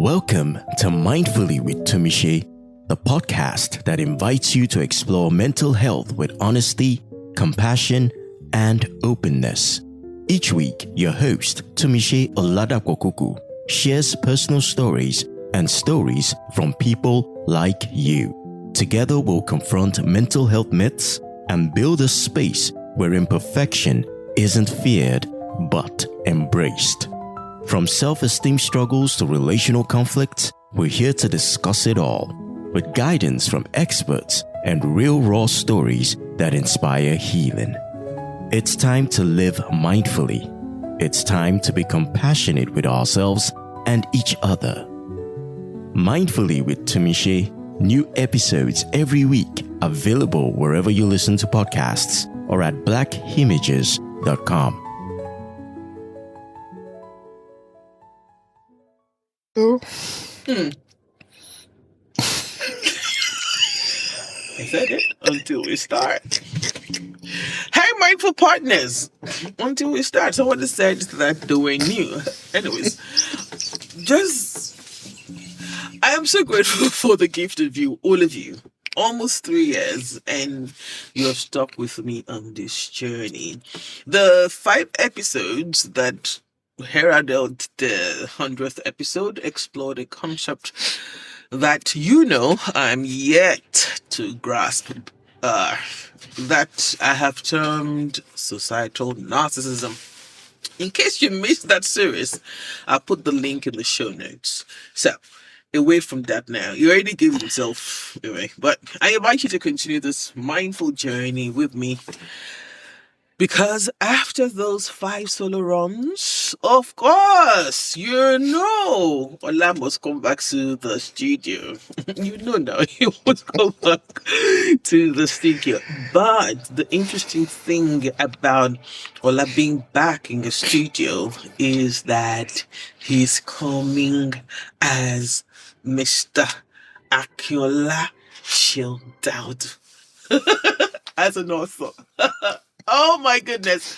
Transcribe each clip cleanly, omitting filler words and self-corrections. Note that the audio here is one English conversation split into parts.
Welcome to Mindfully with Tumishe, the podcast that invites you to explore mental health with honesty, compassion, and openness. Each week, your host, Tumishe Oladapokuku, shares personal stories and stories from people like you. Together, we'll confront mental health myths and build a space where imperfection isn't feared but embraced. From self-esteem struggles to relational conflicts, we're here to discuss it all, with guidance from experts and real raw stories that inspire healing. It's time to live mindfully. It's time to be compassionate with ourselves and each other. Mindfully with Tumishe, new episodes every week, available wherever you listen to podcasts or at blackimages.com. I said it until we start. Hey, mindful partners! Until we start, someone decided that they were new. Anyways, I am so grateful for the gift of you, all of you. Almost 3 years, and you have stuck with me on this journey. The 5 episodes that heralded the 100th episode explored a concept that I'm yet to grasp, that I have termed societal narcissism. In case you missed that series, I'll put the link in the show notes. So, away from that now. You already gave yourself away, but I invite you to continue this mindful journey with me. Because after those 5 solo runs, of course, Ola must come back to the studio. Now, he must come back to the studio. But the interesting thing about Ola being back in the studio is that he's coming as Mr. Akinola chilled out as an author. Oh my goodness.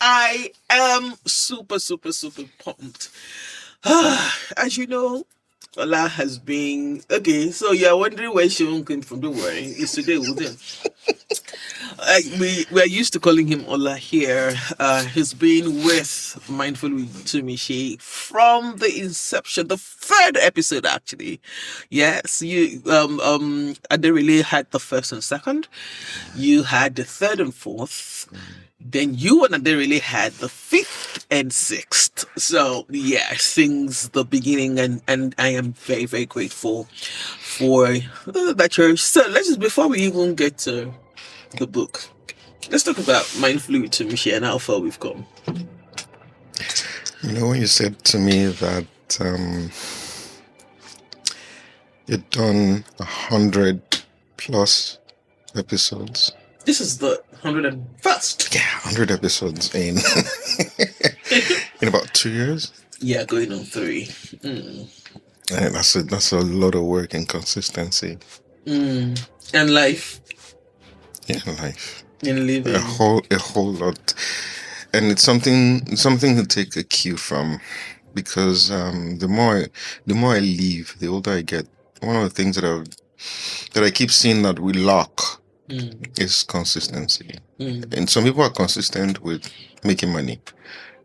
I am super, super, super pumped. As you know, Ola has been... Okay, so you're wondering where Sean came from. Don't worry. It's today with him. We're used to calling him Ola here. He's been with Mindful with Tumishe from the inception, the 3rd episode actually. Yes, you Aderele had the 1st and 2nd. You had the 3rd and 4th. Then you and Aderele had the 5th and 6th. So yeah, since the beginning, and I am very, very grateful for that you're... So before we even get to the book, let's talk about Mindfully with Tumishe and how far we've come. When you said to me that you'd done 100 plus episodes. This is the 101st. Yeah, 100 episodes in in about 2 years. Yeah, going on 3. And that's a lot of work and consistency. And life. Yeah, life. In living. A whole lot. And it's something to take a cue from, because the more I live, the older I get. One of the things that I keep seeing that we lack is consistency. And some people are consistent with making money.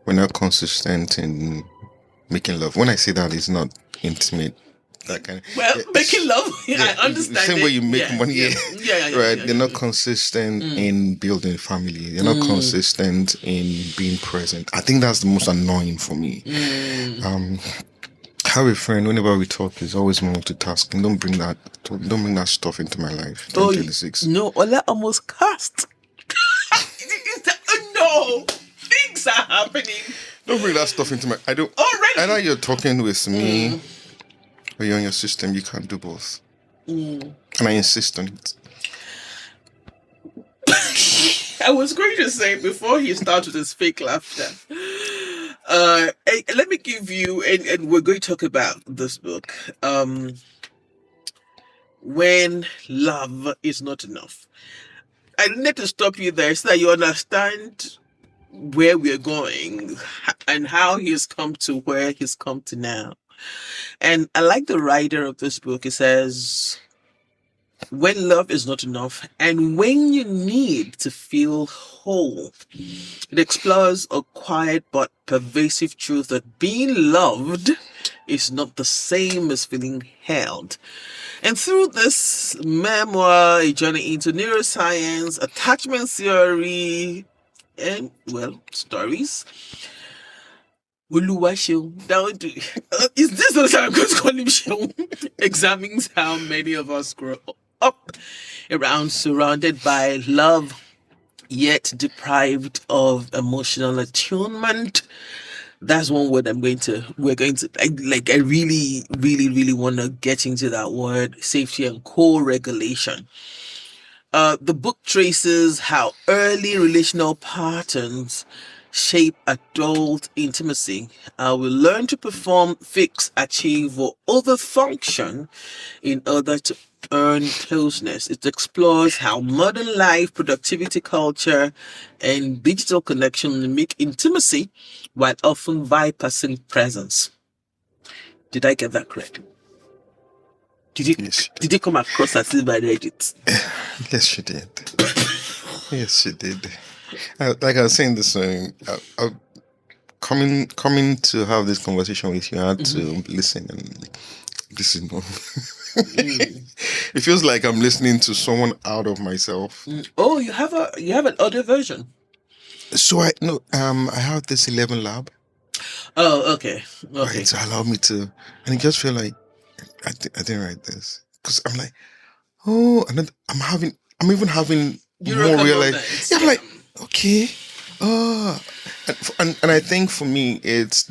We're not consistent in making love. When I say that, it's not intimate. That kind of, making love, I understand. The same way you make money, Yeah, right? They're not consistent in building family. They're not consistent in being present. I think that's the most annoying for me. I have a friend, whenever we talk, he's always multitasking. Don't bring that stuff into my life. 26. No, Ola almost cast. No, things are happening. Don't bring that stuff into my... I don't... Already? Either you're talking with me or you're on your system. You can't do both. And I insist on it. I was going to say, before he started his fake laughter, let me give you, and we're going to talk about this book, When Love Is Not Enough. I need to stop you there so that you understand where we're going and how he's come to where he's come to now. And I like the writer of this book. It says, when love is not enough and when you need to feel whole, it explores a quiet but pervasive truth that being loved is not the same as feeling held. And through this memoir, a journey into neuroscience, attachment theory, and, well, stories. Oluwaseun, down to is this the time I'm going to call him Seun? Examines how many of us grow up around surrounded by love, yet deprived of emotional attunement. That's one word we're going to, I really, really, really want to get into that word, safety and co-regulation. The book traces how early relational patterns shape adult intimacy. We learn to perform, fix, achieve, or overfunction in order to earn closeness. It explores how modern life, productivity culture, and digital connection make intimacy while often bypassing presence. Did I get that correct? Yes. Did you come across as if I read it? Yes, she did. Yes, she did. Like I was saying this morning, coming to have this conversation with you, I had to listen and listen. It feels like I'm listening to someone out of myself. Oh, you have an audio version. So I have this 11 lab. Oh, okay. Right, to allow me to, and it just feel like I didn't write this because I'm like, oh, and then I'm even having more realize. Yeah, I'm like, okay, and I think for me there's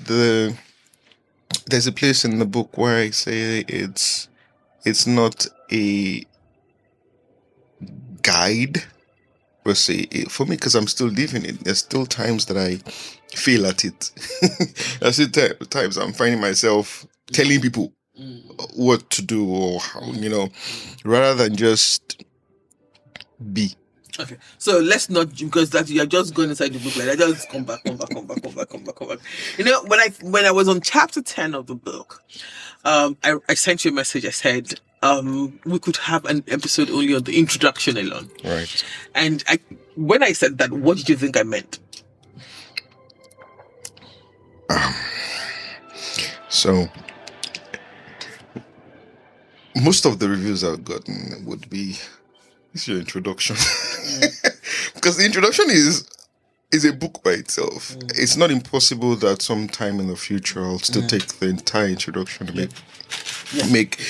a place in the book where I say it's not a guide per se for me because I'm still living it. There's still times that I fail at it. There's still times I'm finding myself telling people what to do or how, rather than just be. Okay, so let's not, because that you are just going inside the book like that. Just come back. When I was on chapter 10 of the book, I sent you a message. I said we could have an episode only on the introduction alone. Right. And when I said that, what did you think I meant? So most of the reviews I've gotten would be, it's your introduction. Because the introduction is a book by itself. It's not impossible that sometime in the future I'll still take the entire introduction to make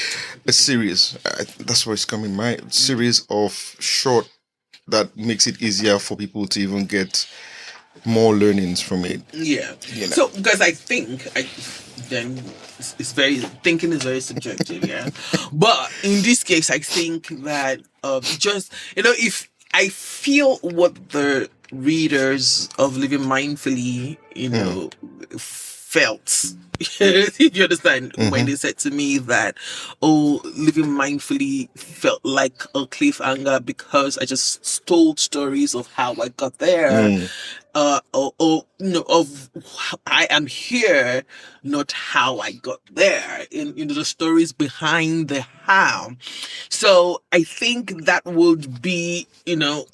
a series. That's where it's coming. My series of short that makes it easier for people to even get more learnings from it. Yeah. So because I think then it's very, thinking is very subjective, yeah. But in this case, I think that just, if I feel what the readers of Living Mindfully, felt, if you understand, when they said to me that, Living Mindfully felt like a cliffhanger because I just told stories of how I got there, of I am here, not how I got there, in the stories behind the how. So I think that would be,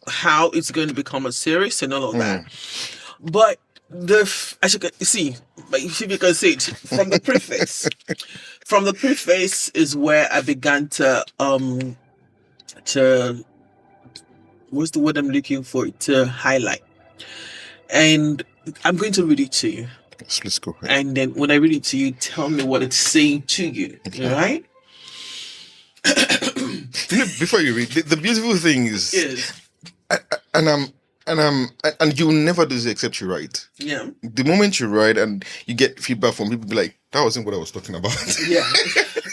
how it's going to become a series and all of that. But as you can see, if you can see it from the preface, is where I began to what's the word I'm looking for? To highlight. And I'm going to read it to you. Let's go ahead. And then when I read it to you, tell me what it's saying to you. Okay. All right? Before you read, the beautiful thing is, and you'll never do this except you write. Yeah. The moment you write and you get feedback from people, be like, that wasn't what I was talking about. Yeah.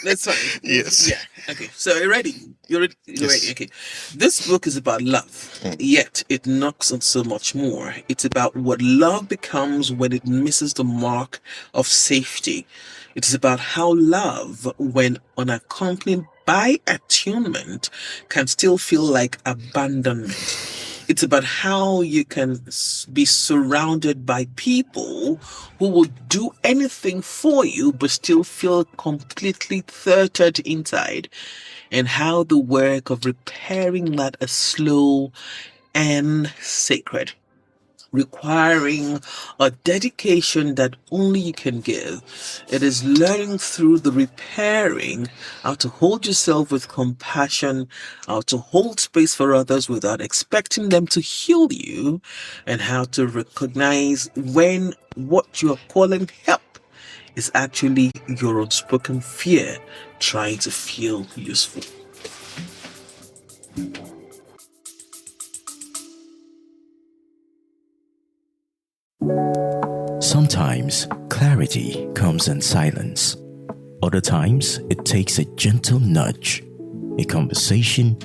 That's fine. Yes. Yeah. Okay. So you're ready. You're ready. Yes. Okay. This book is about love, yet it knocks on so much more. It's about what love becomes when it misses the mark of safety. It is about how love, when unaccompanied by attunement, can still feel like abandonment. It's about how you can be surrounded by people who will do anything for you but still feel completely thwarted inside, and how the work of repairing that is slow and sacred, requiring a dedication that only you can give. It is learning through the repairing how to hold yourself with compassion, how to hold space for others without expecting them to heal you, and how to recognize when what you are calling help is actually your unspoken fear trying to feel useful. Sometimes clarity comes in silence. Other times it takes a gentle nudge, a conversation,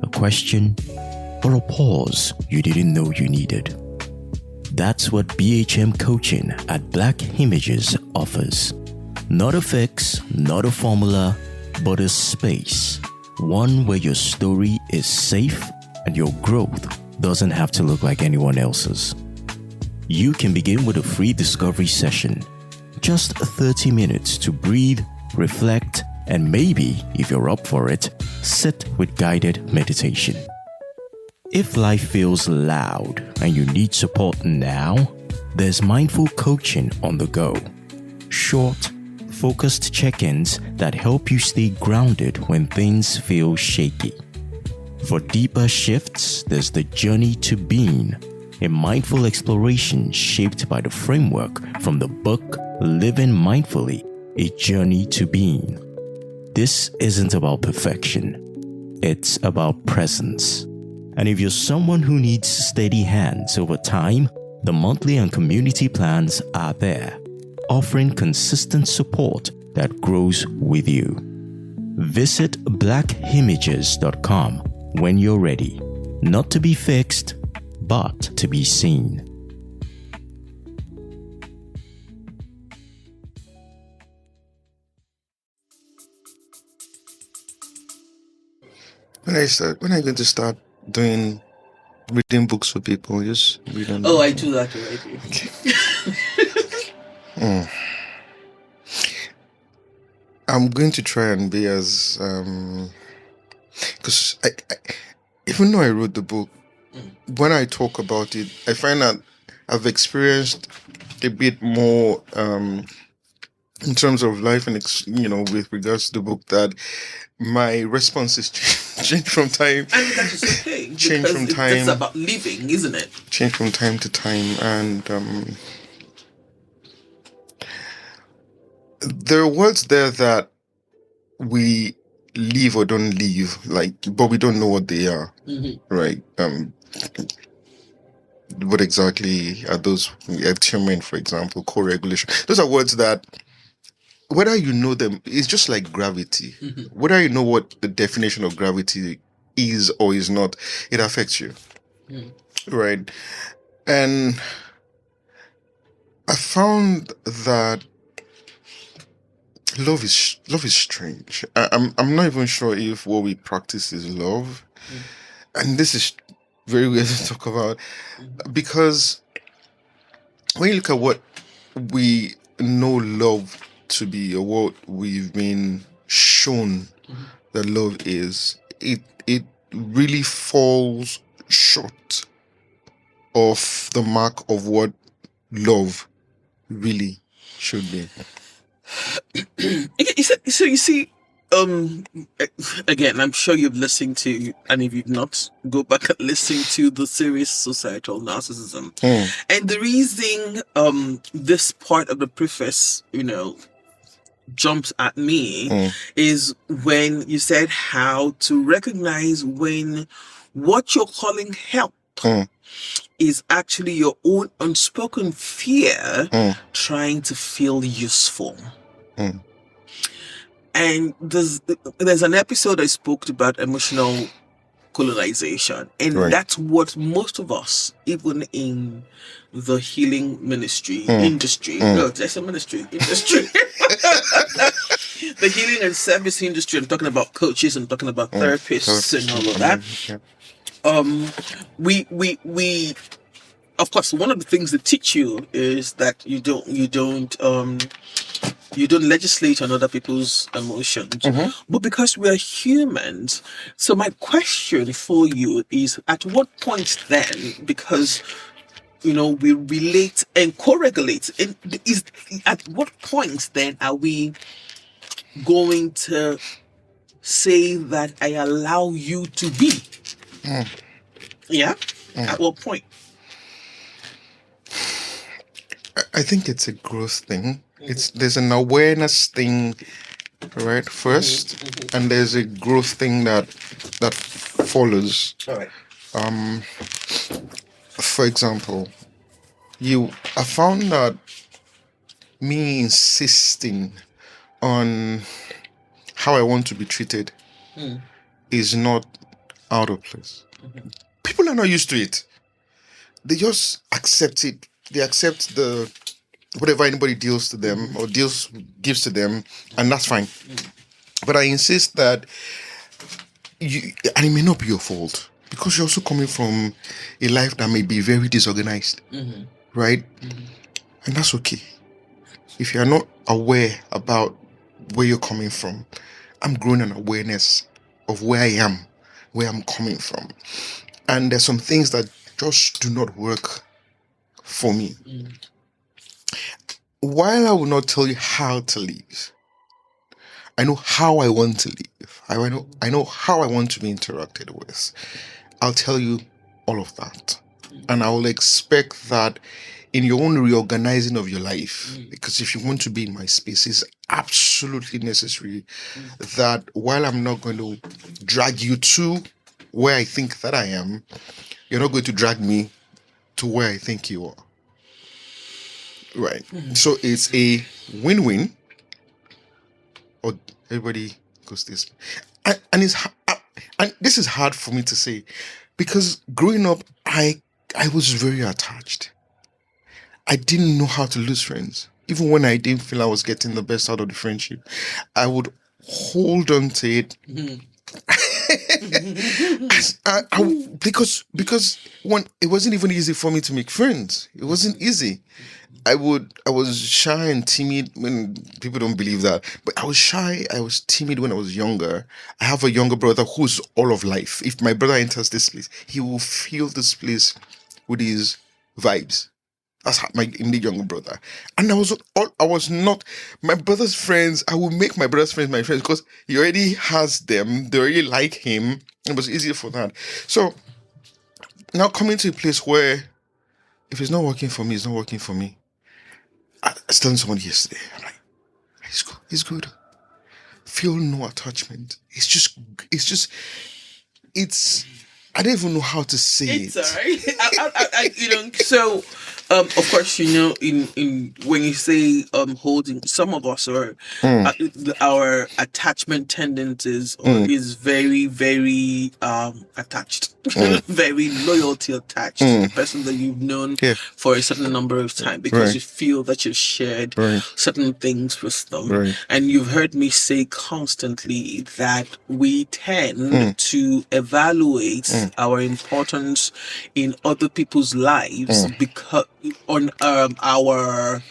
a question, or a pause you didn't know you needed. That's what BHM coaching at Black Images offers. Not a fix, not a formula, but a space. One where your story is safe and your growth doesn't have to look like anyone else's. You can begin with a free discovery session. Just 30 minutes to breathe, reflect, and maybe, if you're up for it, sit with guided meditation. If life feels loud and you need support now, there's mindful coaching on the go. Short, focused check-ins that help you stay grounded when things feel shaky. For deeper shifts, there's the Journey to Being, a mindful exploration shaped by the framework from the book Living Mindfully, A Journey to Being. This isn't about perfection. It's about presence. And if you're someone who needs steady hands over time, the monthly and community plans are there, offering consistent support that grows with you. Visit blackimages.com when you're ready, not to be fixed, but to be seen. When are you going to start doing reading books for people? Just read them. Oh, I do that already. I'm going to try and be as because I even though I wrote the book, when I talk about it, I find that I've experienced a bit more in terms of life and with regards to the book, that my responses change from time. And that is okay. Change from time. It's about living, isn't it? Change from time to time, and there are words there that we leave or don't leave, but we don't know what they are, right? What exactly are those? Attunement, for example, co-regulation. Those are words that, whether you know them, it's just like gravity. Whether you know what the definition of gravity is or is not, it affects you, right? And I found that love is strange. I'm not even sure if what we practice is love, and this is very weird to talk about, because when you look at what we know love to be, or what we've been shown that love is, it really falls short of the mark of what love really should be. So you see, again, I'm sure you've listened to, and if you've not, go back and listen to the series Societal Narcissism. And the reason this part of the preface, jumps at me is when you said how to recognize when what you're calling help is actually your own unspoken fear trying to feel useful. And there's an episode I spoke about emotional colonization, and that's what most of us, even in the healing industry, the healing and service industry, I'm talking about coaches, I'm talking about therapists and all of that. We of course, one of the things they teach you is that you don't legislate on other people's emotions. But because we are humans, so my question for you is: at what point then, because we relate and co-regulate, and is at what point then are we going to say that I allow you to be? Yeah. At what point? I think it's a growth thing. There's an awareness thing, right? First, and there's a growth thing that follows. All right. For example, I found that me insisting on how I want to be treated is not out of place. People are not used to it. They just accept it. They accept the whatever anybody deals to them or gives to them, and that's fine. But I insist that and it may not be your fault, because you're also coming from a life that may be very disorganized, right? And that's okay. If you're not aware about where you're coming from, I'm growing an awareness of where I am, where I'm coming from. And there's some things that just do not work for me. While I will not tell you how to live, I know how I want to live. I know how I want to be interacted with. I'll tell you all of that. And I will expect that in your own reorganizing of your life, because if you want to be in my space, it's absolutely necessary that while I'm not going to drag you to where I think that I am, you're not going to drag me to where I think you are. Right. So it's a win-win. Or everybody goes this. And this is hard for me to say, because growing up, I was very attached. I didn't know how to lose friends. Even when I didn't feel I was getting the best out of the friendship, I would hold on to it. Because when it wasn't even easy for me to make friends. It wasn't easy. I was shy and timid. When people don't believe that, but I was shy, I was timid when I was younger. I have a younger brother who's all of life. If my brother enters this place, he will fill this place with his vibes. That's my indeed younger brother. And I was not my brother's friends. I will make my brother's friends my friends because he already has them. They already like him. It was easier for that. So now coming to a place where if it's not working for me, it's not working for me. I was telling someone yesterday, I'm like, he's good. Feel no attachment. I don't even know how to say It's it. alright. So, of course, in when you say holding, some of us are our attachment tendencies is very, very attached, very loyalty attached to the person that you've known for a certain number of time, because you feel that you've shared certain things with them, and you've heard me say constantly that we tend to evaluate our importance in other people's lives because on our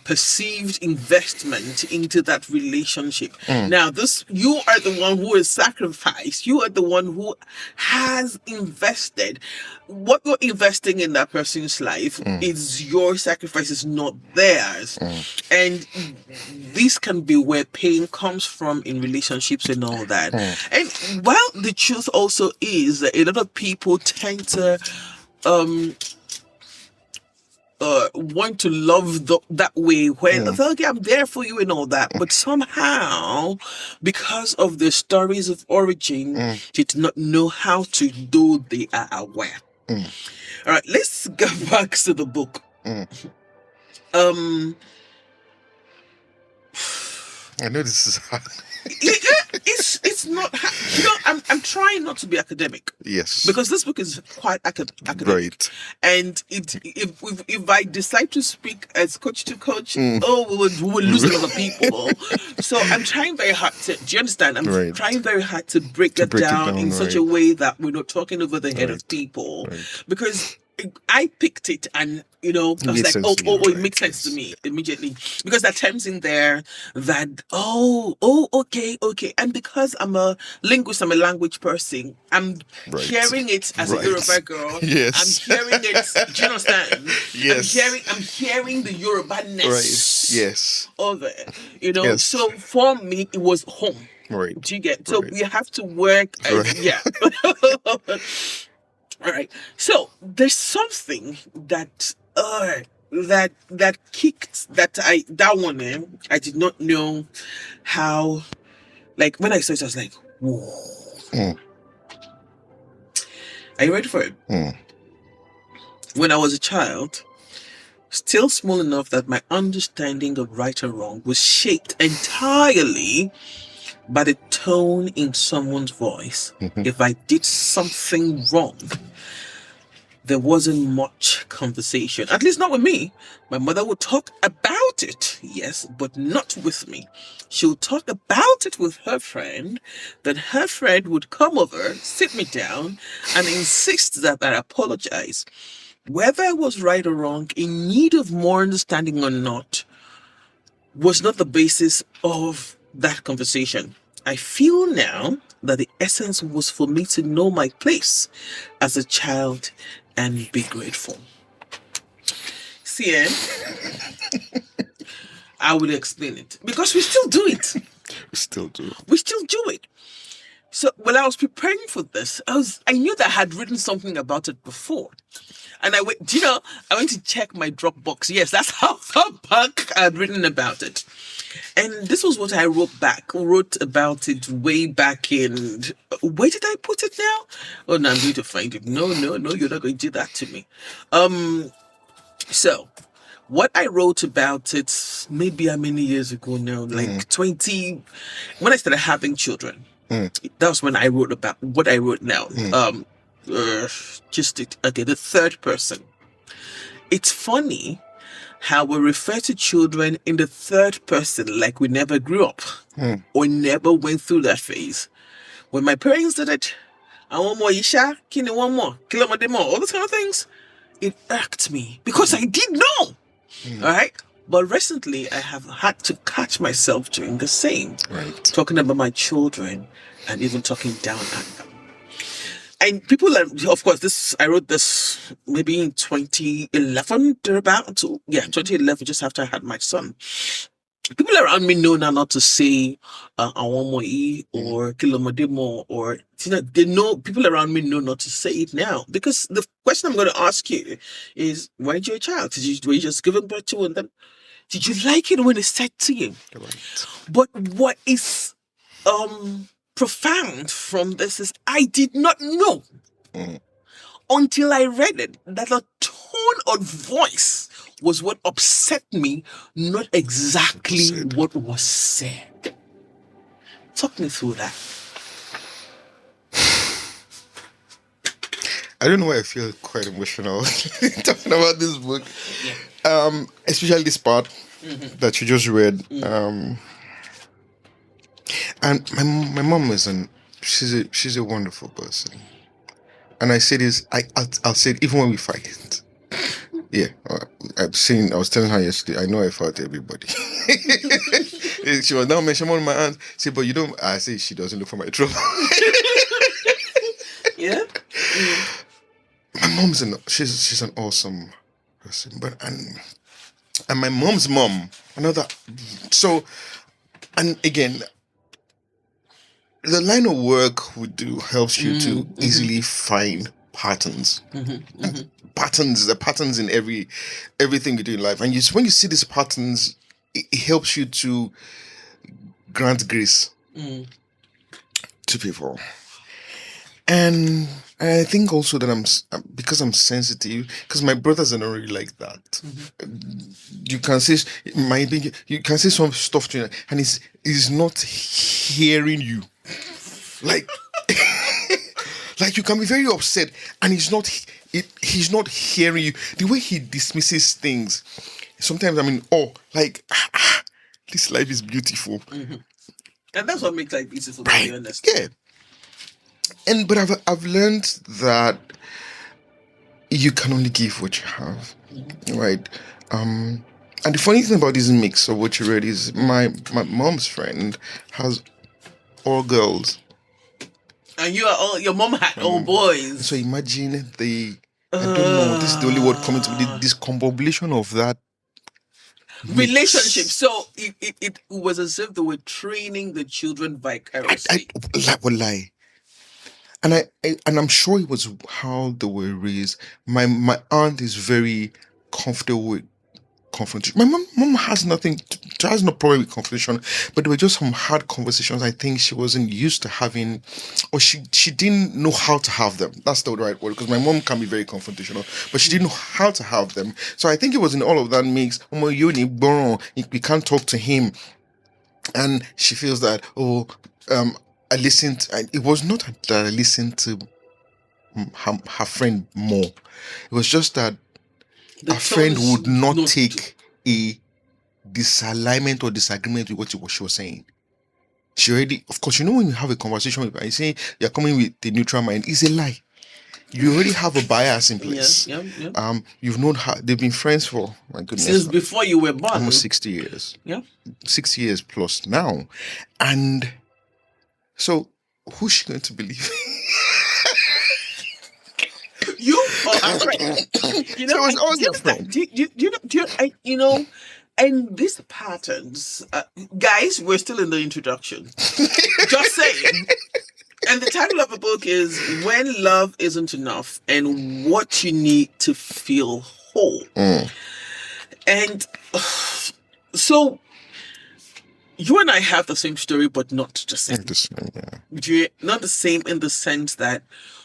perceived investment into that relationship. Now, you are the one who is sacrificed. You are the one who has invested. What you're investing in that person's life is your sacrifice, is not theirs. And this can be where pain comes from in relationships and all that. And while the truth also is that a lot of people tend to want to love that way when okay, I'm there for you and all that, but somehow because of the stories of origin they do not know how to, though they are aware. All right, let's go back to the book. I know this is hard. it's not. I'm trying not to be academic. Yes. Because this book is quite academic, Right. and if I decide to speak as coach to coach, we would lose a lot of people. So I'm trying very hard to. Do you understand? I'm Right. trying very hard to break To that break it down down, in such a right. way that we're not talking over the head of Right. people, Right. because I picked it, and I was Made like, sense oh, to you, it right, makes sense to yes. me immediately, because there are terms in there that okay, and because I'm a linguist, I'm a language person, I'm Right. hearing it as Right. a Yoruba girl. Yes. I'm hearing it. Do you understand? Yes. I'm hearing the Yoruba-ness Right. Yes. of it. Yes. So for me, it was home. Right. Do you get? So Right. we have to work. Right. Yeah. All right. So there's something that kicked that one in. I did not know how. Like when I saw it, I was like, whoa. Mm. Are you ready for it? Mm. When I was a child, still small enough that my understanding of right and wrong was shaped entirely by the tone in someone's voice. Mhm. If I did something wrong, there wasn't much conversation, at least not with me. My mother would talk about it, yes, but not with me. She would talk about it with her friend, then her friend would come over, sit me down, and insist that I apologize. Whether I was right or wrong, in need of more understanding or not, was not the basis of that conversation. I feel now that the essence was for me to know my place as a child and be grateful. See, I will explain it because we still do it. Still do. We still do it. So when I was preparing for this, I knew that I had written something about it before. And I went to check my Dropbox. Yes, that's how far back I had written about it. And this was what I wrote about it way back in. Where did I put it now? Oh, no, I'm going to find it. No, you're not going to do that to me. So what I wrote about it, maybe how many years ago now? Like 20, when I started having children. That was when I wrote about what I wrote now. The third person. It's funny how we refer to children in the third person like we never grew up or never went through that phase. When my parents did it, I want more Isha, kini one more, kilomade more, all those kind of things, it irked me because I did know. All right. But recently, I have had to catch myself doing the same. Right. Talking about my children and even talking down at them. And people are, of course, I wrote this maybe in 2011, thereabout. Yeah, 2011, just after I had my son. People around me know now not to say "awomoi" or "kilomodemo" or they know. People around me know not to say it now because the question I'm going to ask you is: why did you a child? Were you just given birth to, and then did you like it when it's said to you? Right. But what is profound from this is I did not know until I read it that the tone of voice was what upset me, not exactly what was said. Talk me through that. I don't know why I feel quite emotional talking about this book. Yeah. Especially this part that you just read. And my mom she's a wonderful person. And I say this, I'll say it even when we fight. Yeah, I was telling her yesterday, I know I fought everybody. She was now mentioning on my aunt. Say, but you don't. I say she doesn't look for my trouble. Yeah. My mom's she's an awesome person, but and my mom's mom, another. So, and again, the line of work we do helps you to easily find patterns. Patterns, the patterns in everything you do in life, and when you see these patterns, it helps you to grant grace to people. And I think also that because I'm sensitive, because my brothers are not really like that. You can say you can say some stuff to you, and he's not hearing you. Like, like you can be very upset, and he's not hearing you. The way he dismisses things, sometimes I'm in awe. Like, this life is beautiful, And that's what makes life beautiful, to right? be honest. Yeah. But I've learned that you can only give what you have, right? And the funny thing about this mix of what you read is my mom's friend has all girls. And your mom had all boys. So imagine I don't know, this is the only word coming to me, this combination of that relationship. So it was as if they were training the children vicariously. Would lie. And I'm sure it was how they were raised. My aunt is very comfortable with confrontation. My mom has has no problem with confrontation, but there were just some hard conversations I think she wasn't used to having, or she didn't know how to have them. That's the right word, because my mom can be very confrontational, but she didn't know how to have them. So I think it was in all of that mix. We can't talk to him, and she feels that I listened. It was not that I listened to her friend more. It was just that a friend would not take a disalignment or disagreement with what she was saying. She already, of course, when you have a conversation with her, you say you're coming with the neutral mind, it's a lie. You already have a bias in place. Yeah. You've known her, they've been friends for, my goodness, since before you were born. Almost 60 years. Yeah. 60 years plus now. And so, who's she going to believe? You are a friend. You know, so it's always your friend. And these patterns, guys, we're still in the introduction. Just saying. And the title of the book is When Love Isn't Enough and What You Need to Feel Whole. And so you and I have the same story, but not the same. Not the same in the sense that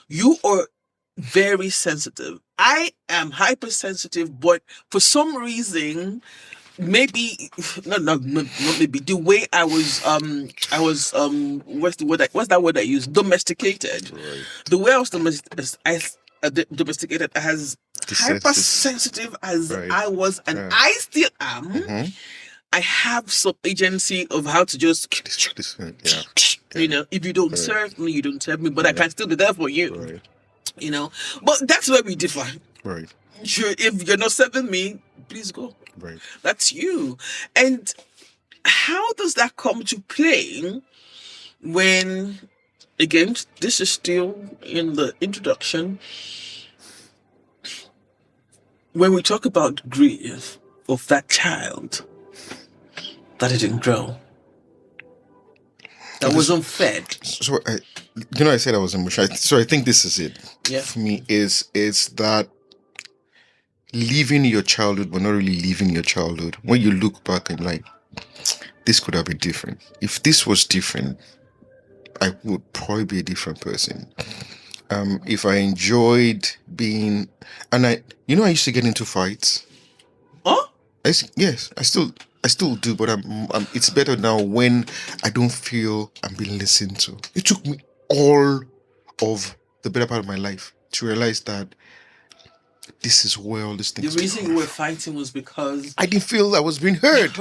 you are very sensitive. I am hypersensitive, but for some reason, maybe not maybe the way I was what's that word I use? Domesticated. Right. The way I was domesticated as hypersensitive as I was, and I still am. I have some agency of how to just if you don't serve me, you don't serve me, but I can still be there for you. Right. But that's where we differ. Right. If you're not serving me, please go. Right. That's you. And how does that come to play when, again, this is still in the introduction, when we talk about grief of that child that didn't grow, that wasn't fed. So, I said I was emotional. So I think this is it. Yeah. For me, is that living your childhood, but not really living your childhood. When you look back and like, this could have been different. If this was different, I would probably be a different person. If I enjoyed being, and I used to get into fights. Huh? Yes, I still do, but it's better now when I don't feel I'm being listened to. It took me all of the better part of my life to realize that this is where all these things. The reason you were fighting was because I didn't feel I was being heard.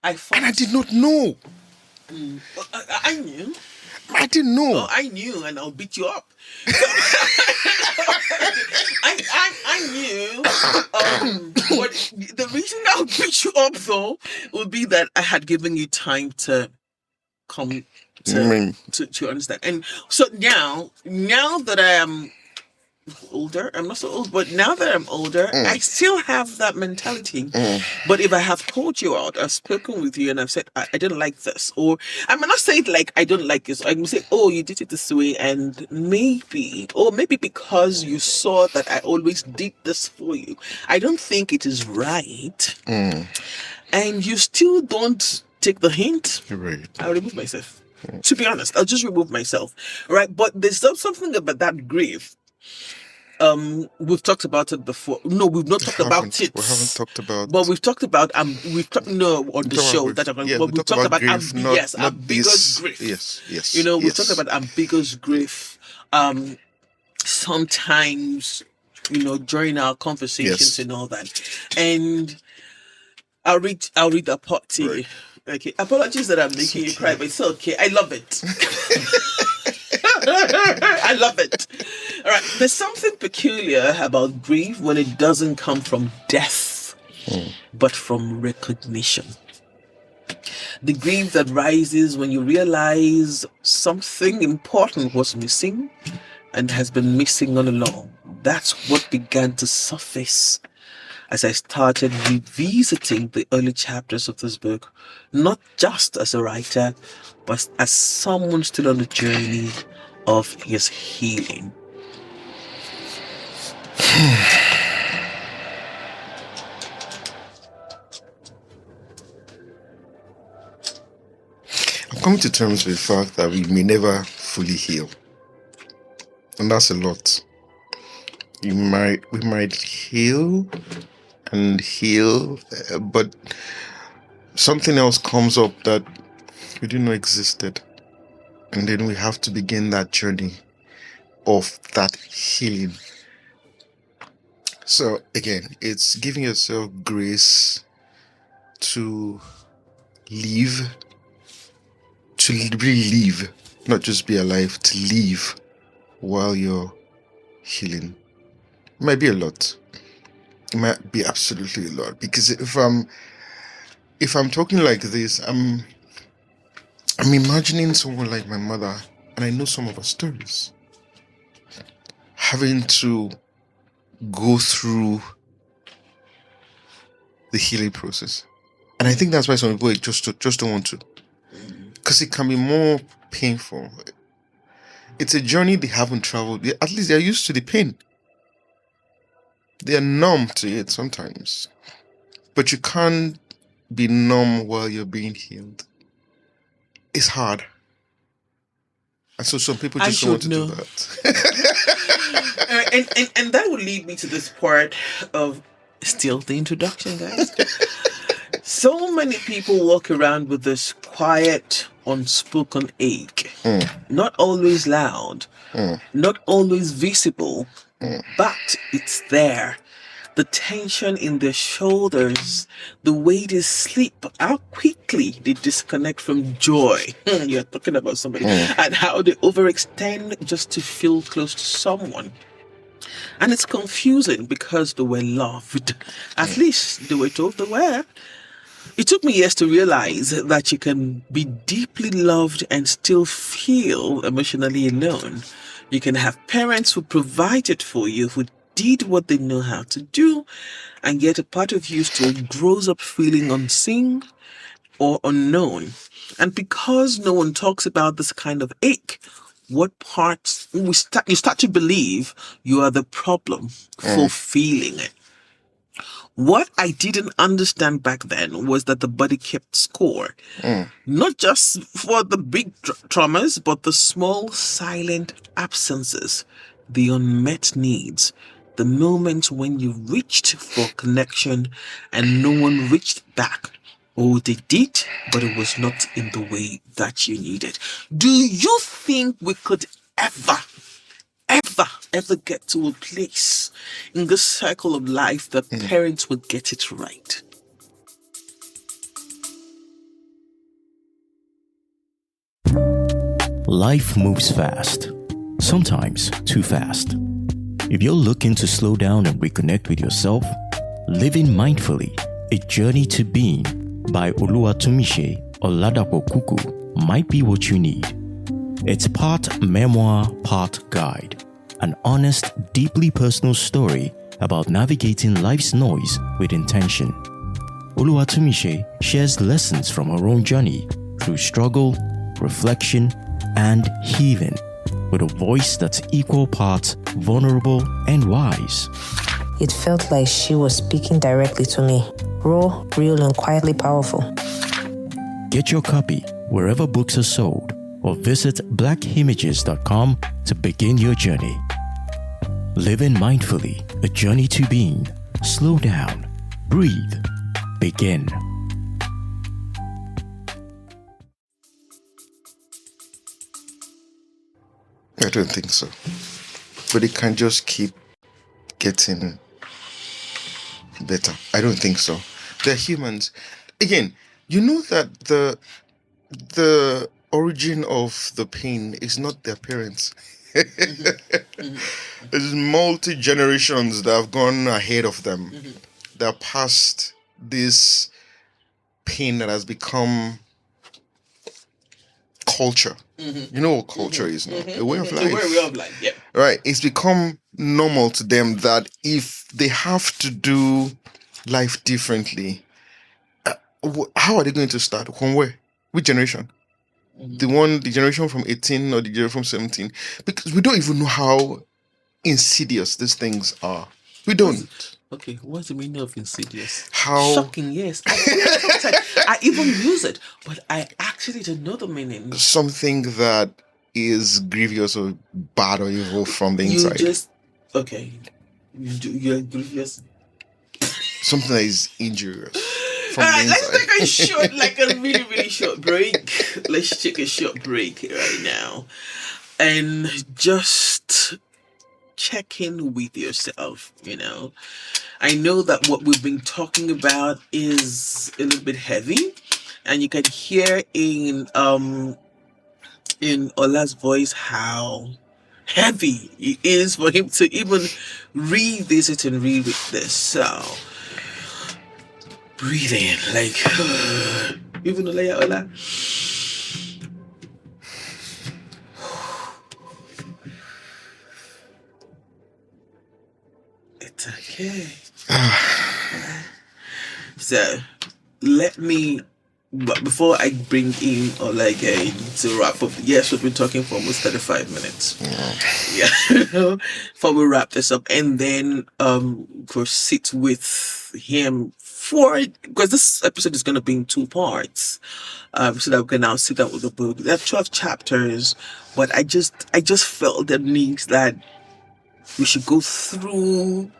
I fought. And I did not know. I knew. I didn't know. Oh, I knew, and I'll beat you up. I knew. But the reason I'll beat you up, though, would be that I had given you time to come to understand. And so now that I am older, I'm not so old, but now that I'm older, I still have that mentality. But if I have called you out, I've spoken with you and I've said, I didn't like this, or I may not say it like I don't like this, I can say, oh, you did it this way, and maybe because you saw that I always did this for you, I don't think it is right, and you still don't take the hint, Right. I'll remove myself. To be honest, I'll just remove myself, right? But there's something about that grief we've talked about it before. No, we've not talked about it. We haven't talked about. But we've talked about we've talked on the show grief. that I'm going. Yeah, But we we've talked talked about about grief, not ambiguous this. grief. Yes. You know, we've yes. talked about ambiguous grief. Sometimes, during our conversations Yes. and all that, and I'll read that part to you. Right. Okay, apologies that I'm making you cry, but it's okay. I love it. I love it. All right. There's something peculiar about grief when it doesn't come from death, but from recognition. The grief that rises when you realize something important was missing and has been missing all along. That's what began to surface as I started revisiting the early chapters of this book, not just as a writer, but as someone still on the journey of his healing. I'm coming to terms with the fact that we may never fully heal, and that's a lot. We might heal, but something else comes up that we didn't know existed, and then we have to begin that journey of that healing. So again, it's giving yourself grace to live, to really live, not just be alive, to live while you're healing. It might be a lot. It might be absolutely a lot, because if I'm talking like this, I'm imagining someone like my mother, and I know some of her stories, having to go through the healing process. And I think that's why some people just don't want to, because it can be more painful. It's a journey they haven't traveled. At least they're used to the pain. They are numb to it sometimes, but you can't be numb while you're being healed. It's hard, and so some people just don't want to do that. And that would lead me to this part of still the introduction, guys. So many people walk around with this quiet, unspoken ache, not always loud, not always visible, but it's there. The tension in their shoulders, the way they sleep, how quickly they disconnect from joy. You're talking about somebody. And how they overextend just to feel close to someone. And it's confusing because they were loved. At least they were told they were. It took me years to realize that you can be deeply loved and still feel emotionally alone. You can have parents who provided for you, who did what they know how to do, and yet a part of you still grows up feeling unseen or unknown. And because no one talks about this kind of ache, what parts you start to believe you are the problem for feeling it. What I didn't understand back then was that the body kept score, not just for the big traumas, but the small silent absences, the unmet needs, the moments when you reached for connection and no one reached back. Oh, they did, but it was not in the way that you needed. Do you think we could ever get to a place in this cycle of life that parents would get it right? Life moves fast, sometimes too fast. If you're looking to slow down and reconnect with yourself, Living Mindfully, A Journey to Being by Oluwatomise Oladapo Kuku might be what you need. It's part memoir, part guide. An honest, deeply personal story about navigating life's noise with intention. Oluwatomise shares lessons from her own journey through struggle, reflection, and healing, with a voice that's equal parts vulnerable and wise. It felt like she was speaking directly to me, raw, real, and quietly powerful. Get your copy wherever books are sold, or visit blackimages.com to begin your journey. Living mindfully, a journey to being. Slow down, breathe, begin. I don't think so. But it can just keep getting better. I don't think so. They're humans. Again, you know that the origin of the pain is not their parents. There's multi generations that have gone ahead of them that passed this pain that has become culture. You know what culture is now? A way of life. A way of life, yeah. Right. It's become normal to them that if they have to do life differently, how are they going to start? From where? Which generation? The generation from 18 or the generation from 17? Because we don't even know how insidious these things are. We don't. Okay, what's the meaning of insidious? How Shocking, yes. I even use it, but I actually don't know the meaning. something that is grievous or bad or evil from the inside. You're grievous. Something that is injurious from All the right, let's inside. take a really, really short break. Let's take a short break right now. And just check in with yourself, I know that what we've been talking about is a little bit heavy, and you can hear in Ola's voice how heavy it is for him to even revisit and read this. So breathe in, like even Ola. It's okay. So let me, but before I bring in Ola again to wrap up, yes, we've been talking for almost 35 minutes. Yeah. Before we wrap this up and then proceed with him because this episode is going to be in 2 parts, so that we can now sit down with the book. There are 12 chapters, but I just felt the need that we should go through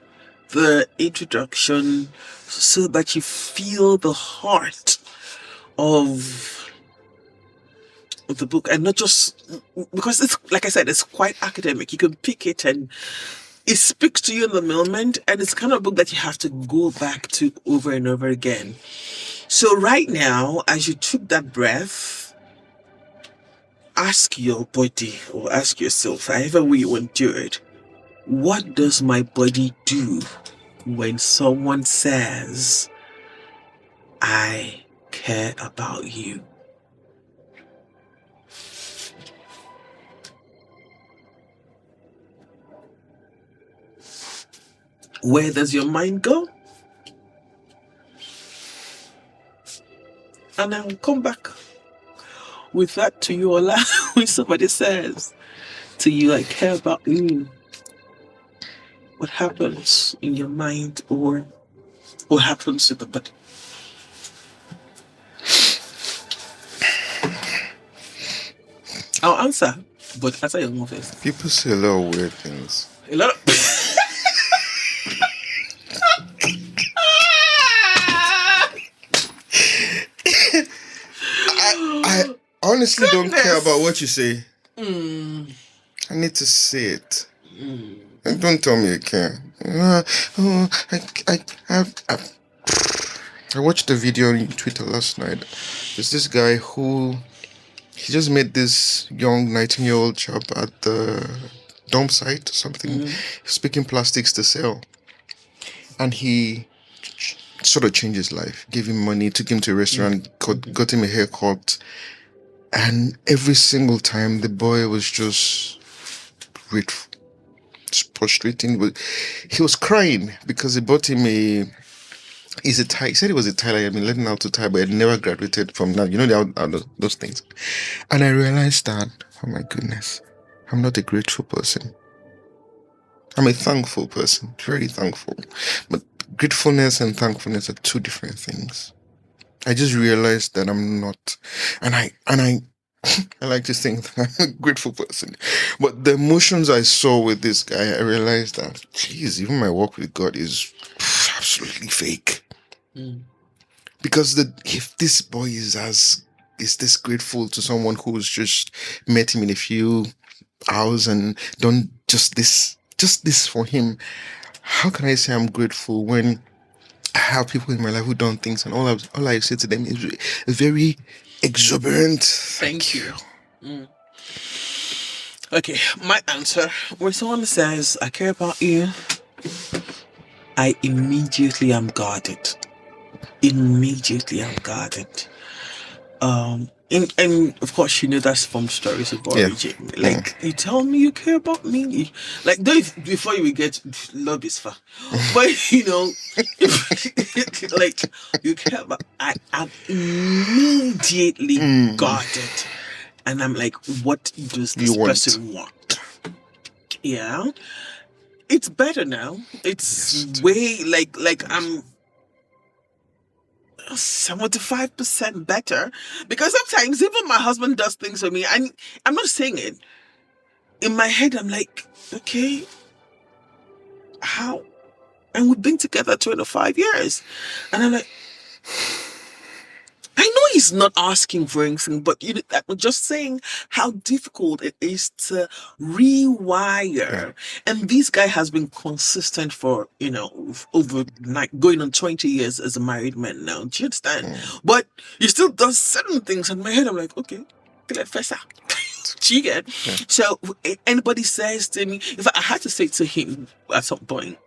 the introduction so that you feel the heart of the book, and not just because it's, like I said, it's quite academic. You can pick it and it speaks to you in the moment, and it's kind of a book that you have to go back to over and over again. So right now, as you took that breath, ask your body or ask yourself, however way you want to do it, what does my body do when someone says, I care about you? Where does your mind go? And I will come back with that to you, Ola. When somebody says to you, I care about you, what happens in your mind or what happens to the body? I'll answer, but answer your own first. People say a lot of weird things. A lot of I honestly don't care about what you say. I need to see it. And don't tell me you care. I watched a video on Twitter last night. There's this guy who he just made this young 19-year-old chap at the dump site or something. He's picking plastics to sell. And he sort of changed his life. Gave him money, took him to a restaurant, got him a haircut. And every single time the boy was just grateful. Just prostrating. But he was crying because he bought him he said he was a tie. I've been learning how to tie, but he never graduated from that. You know, those things. And I realized that, oh my goodness, I'm not a grateful person. I'm a thankful person, very thankful. But gratefulness and thankfulness are 2 different things. I just realized that I'm not, and I like to think that I'm a grateful person. But the emotions I saw with this guy, I realized that, geez, even my walk with God is absolutely fake. Mm. Because if this boy is this grateful to someone who's just met him in a few hours and done just this for him, how can I say I'm grateful when I have people in my life who done things and all I say to them is very exuberant. Thank you. Mm. Okay, my answer. When someone says, I care about you, I immediately am guarded. Immediately I'm guarded. And of course, you know that's from stories of Yeah. origin. Like, you tell me you care about me. Like, though before you will get love is far. But, you know, like, you care about, I am immediately guarded. And I'm like, what does this You want. person want? Yeah. It's better now. It's Yes. way like I'm 75% better, because sometimes even my husband does things for me and I'm not saying it. In my head I'm like, okay, how? And we've been together 25 years. And I'm like, I know he's not asking for anything, but I'm just saying how difficult it is to rewire. And this guy has been consistent for, over like going on 20 years as a married man now. Do you understand? But he still does certain things. In my head, I'm like, okay, fessa. Do you get? So if anybody says to me, if I had to say to him at some point,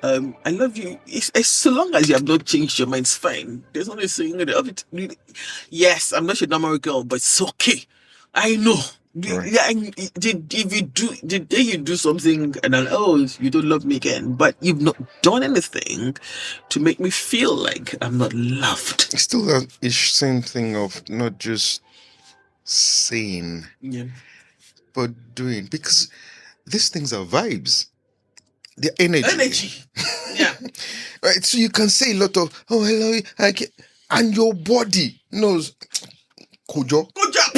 I love you. It's so long as you have not changed your mind, it's fine. There's only saying of it. Yes, I'm not your normal girl, but it's okay. I know. Right. Yeah, did you do something and then you don't love me again? But you've not done anything to make me feel like I'm not loved. It's still that same thing of not just saying, but doing, because these things are vibes. The energy. Yeah. Right. So you can say a lot of, oh, I love you, and your body knows, Kojo. Good job.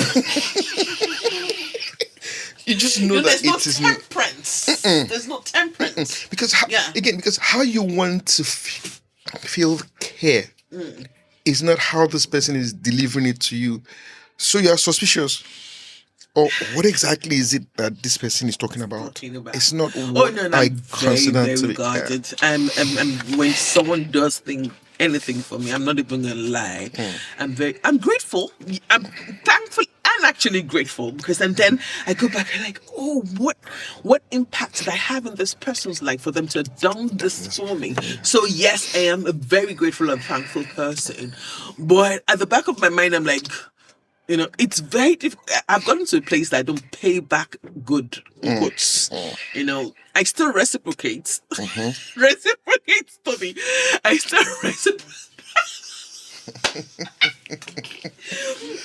You just know that there's no it is temperance. There's no temperance. Because how you want to feel care is not how this person is delivering it to you. So you are suspicious. Or what exactly is it that this person is talking about? It's not what I consider to be. Guarded. And when someone does anything for me, I'm not even gonna lie. I'm grateful. I'm thankful and actually grateful, because and then I go back and like, what impact did I have in this person's life for them to have done this for me? So yes, I am a very grateful and thankful person. But at the back of my mind, I'm like, it's very difficult. I've gotten to a place that I don't pay back goods. I still reciprocate. Reciprocate for me. I still reciprocate.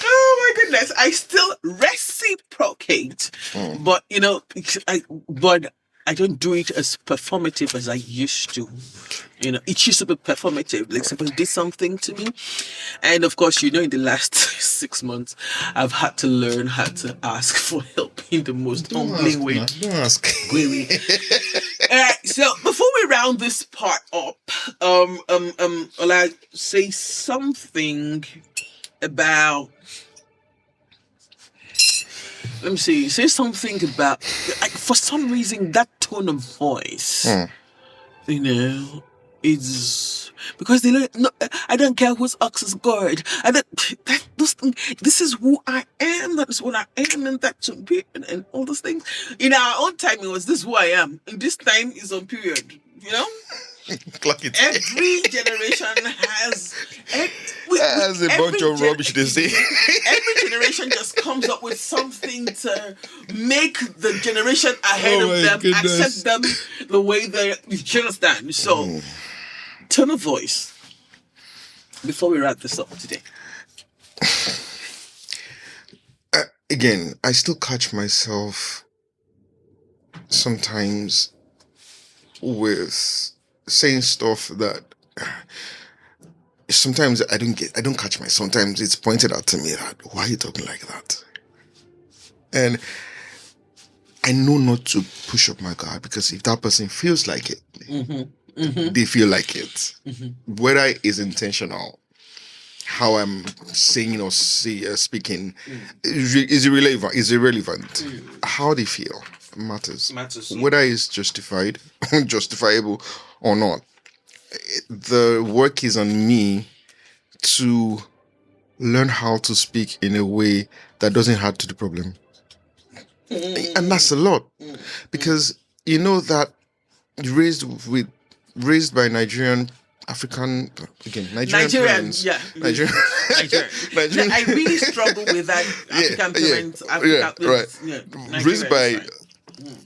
Oh my goodness. I still reciprocate. But, I don't do it as performative as I used to. It used to be performative. Like somebody did something to me. And of course, in the last 6 months, I've had to learn how to ask for help in the most humbling way. Don't ask. Really. Alright, so before we round this part up, will I say something about... Let me see. Say something about, for some reason, that tone of voice, is because they don't. No, I don't care whose ox is good. This is who I am. That is what I am, and that should be, and all those things. In our own time, it was this who I am, and this time is on period. Clock it. Every generation has a bunch of rubbish they say. Every generation just comes up with something to make the generation ahead of them accept them the way they understand. So, tone of voice before we wrap this up today. Again, I still catch myself sometimes with saying stuff that sometimes I don't catch myself. Sometimes it's pointed out to me that, why are you talking like that? And I know not to push up my guard, because if that person feels like it, they feel like it. Whether it's intentional, how I'm saying or speaking is irrelevant. How they feel matters. Whether it's justifiable or not. The work is on me to learn how to speak in a way that doesn't add to the problem. And that's a lot, because you know that raised by Nigerian African Nigerians. Nigerian. I really struggle with that African parents. Raised by,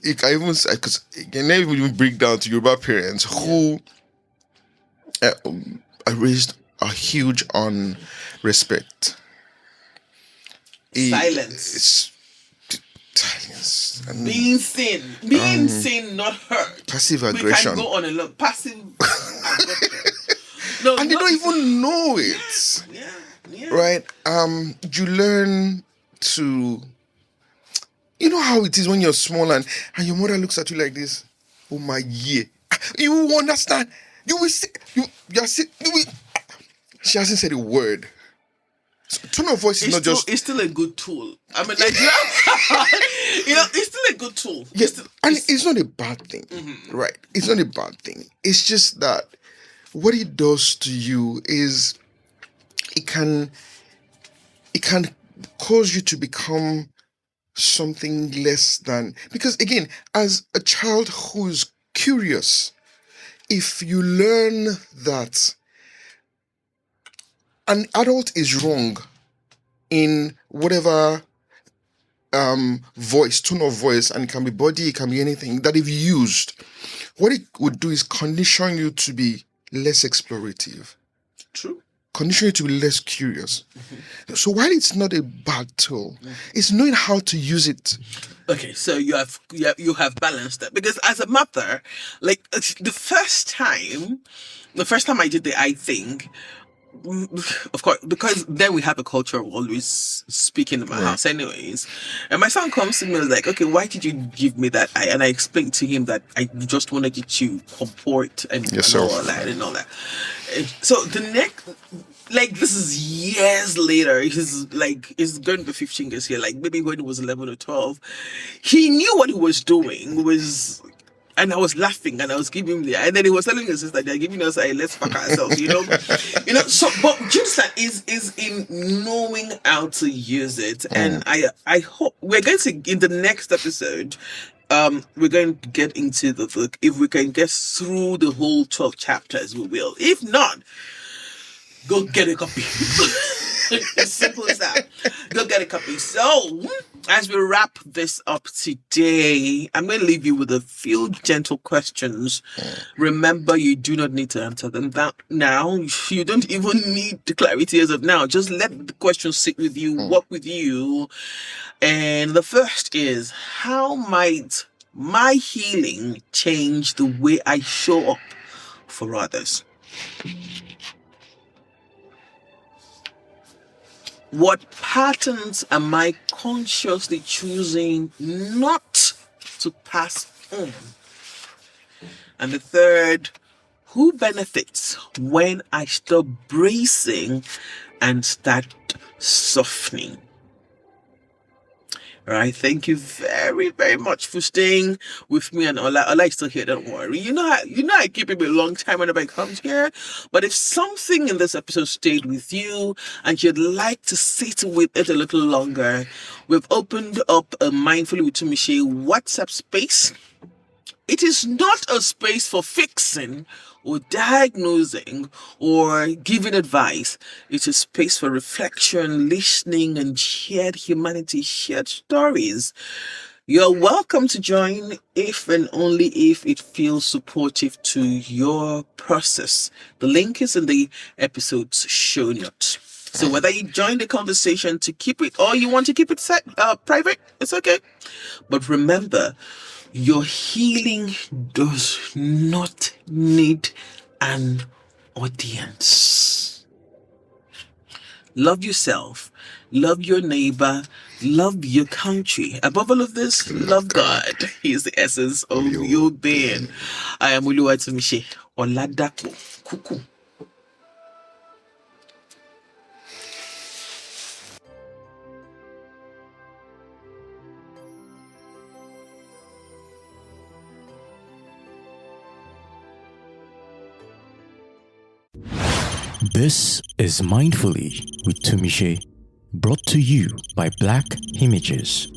I can even say, because it can never even break down to Yoruba parents who are raised a huge on respect. Silence. And being seen, not heard. Passive aggression. We can go on a lot. Passive aggression. No, and they don't even know it. Yeah. Right? You learn to, you know how it is when you're small and your mother looks at you like this. Oh my yeah. You will understand. You will see. You will. She hasn't said a word. So, tone of voice is not just. It's still a good tool. I mean, like, it's still a good tool. Yeah, it's not a bad thing, right? It's not a bad thing. It's just that what it does to you is it can cause you to become something less than, because again, as a child who's curious, if you learn that an adult is wrong in whatever voice, tone of voice, and it can be body, it can be anything that if used, what it would do is condition you to be less explorative. True. Condition you to be less curious. So while it's not a bad tool, it's knowing how to use it. Okay, so you have balanced that, because as a mother, like the first time I did the I thing, of course, because then we have a culture of always speaking in my house anyways, and my son comes to me and is like, okay, why did you give me that I? And I explained to him that I just wanted you to comport and all that. And so the next, like, this is years later, it's going to be 15 years here, like maybe when he was 11 or 12, he knew what he was doing was. And I was laughing and I was giving him and then he was telling his sister, they're giving us a let's fuck ourselves, so, but just that is in knowing how to use it. And I hope we're going to, in the next episode, we're going to get into the book. If we can get through the whole 12 chapters, we will. If not, go get a copy. As simple as that. Go get a copy. So, as we wrap this up today, I'm going to leave you with a few gentle questions. Remember, you do not need to answer them now. You don't even need the clarity as of now. Just let the questions sit with you, work with you. And the first is, how might my healing change the way I show up for others? What patterns am I consciously choosing not to pass on? And the third, who benefits when I stop bracing and start softening? All right, thank you very, very much for staying with me and Ola. Ola is still here, don't worry. You know I keep him a long time whenever he comes here. But if something in this episode stayed with you and you'd like to sit with it a little longer, we've opened up a Mindfully with Tumiche WhatsApp space. It is not a space for fixing or diagnosing or giving advice. It's a space for reflection, listening, and shared humanity, shared stories. You're welcome to join if and only if it feels supportive to your process. The link is in the episode's show notes. So whether you join the conversation to keep it or you want to keep it private, it's okay. But remember, your healing does not need an audience. Love yourself, love your neighbor, love your country. Above all of this, love God. He is the essence of your being. I am Oluwatomishi Oladapo Kuku. This is Mindfully with Tumishe, brought to you by Black Images.